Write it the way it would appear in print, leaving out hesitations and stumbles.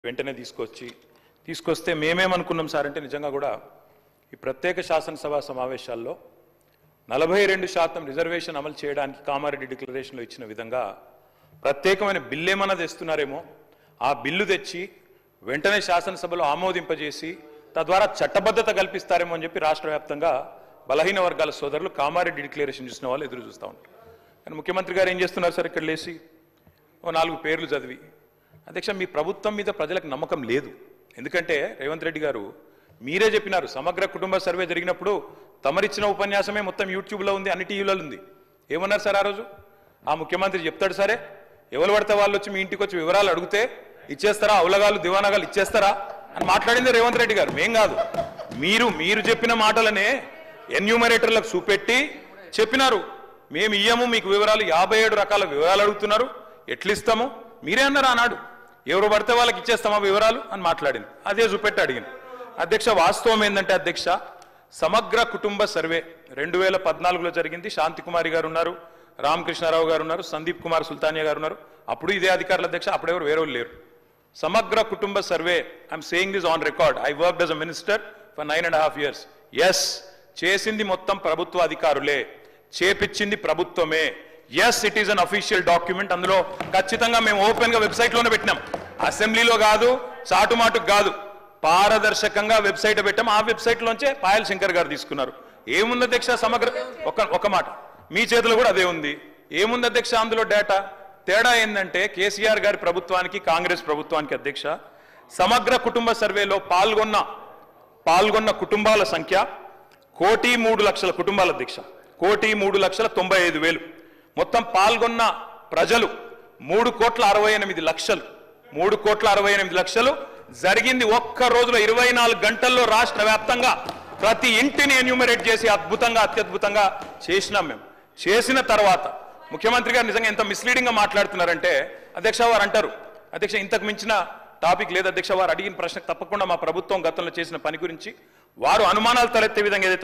వెంటనే తీసుకొస్తే మేమేమనుకున్నాం సార్ అంటే నిజంగా కూడా ఈ ప్రత్యేక శాసనసభ సమావేశాల్లో 42% రిజర్వేషన్ అమలు చేయడానికి కామారెడ్డి డిక్లరేషన్లో ఇచ్చిన విధంగా ప్రత్యేకమైన బిల్లు ఏమన్నా తెస్తున్నారేమో ఆ బిల్లు తెచ్చి వెంటనే శాసనసభలో ఆమోదింపజేసి తద్వారా చట్టబద్ధత కల్పిస్తారేమో అని చెప్పి రాష్ట్ర వ్యాప్తంగా బలహీన వర్గాల సోదరులు కామారెడ్డి డిక్లరేషన్ చూసిన వాళ్ళు ఎదురు చూస్తూ ఉంటారు. కానీ ముఖ్యమంత్రి గారు ఏం చేస్తున్నారు సార్, ఇక్కడ లేచి ఓ 4 పేర్లు చదివి, అధ్యక్ష మీ ప్రభుత్వం మీద ప్రజలకు నమ్మకం లేదు. ఎందుకంటే రేవంత్ రెడ్డి గారు మీరే చెప్పినారు, సమగ్ర కుటుంబ సర్వే జరిగినప్పుడు తమరిచ్చిన ఉపన్యాసమే మొత్తం యూట్యూబ్లో ఉంది, అన్ని టీవీలలో ఉంది. ఏమన్నారు సార్ ఆ రోజు? ఆ ముఖ్యమంత్రి చెప్తాడు సరే, ఎవరు పడితే వాళ్ళు వచ్చి మీ ఇంటికి వచ్చి వివరాలు అడిగితే ఇచ్చేస్తారా, అవలగాలు దివానాగాలు ఇచ్చేస్తారా అని మాట్లాడింది రేవంత్ రెడ్డి గారు, మేం కాదు. మీరు చెప్పిన మాటలనే ఎన్యూమరేటర్లకు చూపెట్టి చెప్పినారు, మేము ఇయ్యము మీకు వివరాలు, 57 రకాల వివరాలు అడుగుతున్నారు, ఎట్లిస్తాము మీరే అన్నారు ఆనాడు. ఎవరు పడితే వాళ్ళకి ఇచ్చేస్తామా వివరాలు అని మాట్లాడింది, అదే చూపెట్టి అడిగింది. అధ్యక్ష వాస్తవం ఏంటంటే అధ్యక్ష, సమగ్ర కుటుంబ సర్వే 2014లో జరిగింది. శాంతికుమారి గారు ఉన్నారు, రామకృష్ణారావు గారు ఉన్నారు, సందీప్ కుమార్ సుల్తానియా గారు ఉన్నారు. అప్పుడు ఇదే అధికారులు అధ్యక్ష, అప్పుడెవరు వేరే లేరు. సమగ్ర కుటుంబ survey, I'm saying this on record, I worked as a minister for 9.5 years. Yes, చేసింది మొత్తం ప్రభుత్వ అధికారులే, చేపించింది ప్రభుత్వమే. Yes, it is an official document. అందులో ఖచ్చితంగా మేము ఓపెన్ గా వెబ్సైట్ లోనే పెట్టినాం, అసెంబ్లీలో కాదు, చాటుమాటుకు కాదు, పారదర్శకంగా వెబ్సైట్ పెట్టాం. ఆ వెబ్సైట్ లోంచే పాయల్ శంకర్ గారు తీసుకున్నారు. ఏముంది అధ్యక్ష సమగ్ర, ఒక మాట మీ చేతిలో కూడా అదే ఉంది. ఏముంది అధ్యక్ష అందులో డేటా? తేడా ఏంటంటే కేసీఆర్ గారి ప్రభుత్వానికి కాంగ్రెస్ ప్రభుత్వానికి అధ్యక్ష, సమగ్ర కుటుంబ సర్వేలో పాల్గొన్న కుటుంబాల సంఖ్య 1,03,00,000 కుటుంబాల అధ్యక్ష, 1,03,95,000. మొత్తం పాల్గొన్న ప్రజలు 3,68,00,000. 3,68,00,000 జరిగింది ఒక్క రోజులో, 24 గంటల్లో రాష్ట్ర వ్యాప్తంగా ప్రతి ఇంటిని ఎన్యూమరేట్ చేసి అత్యద్భుతంగా చేసినాం. మేము చేసిన తర్వాత ముఖ్యమంత్రి గారు నిజంగా ఎంత మిస్లీడింగ్ గా మాట్లాడుతున్నారంటే అధ్యక్ష, వారు అంటారు, అధ్యక్ష ఇంతకు మించిన టాపిక్ లేదు అధ్యక్ష, వారు అడిగిన ప్రశ్నకు తప్పకుండా మా ప్రభుత్వం గతంలో చేసిన పని గురించి వారు అనుమానాలు తలెత్తే విధంగా ఏదైతే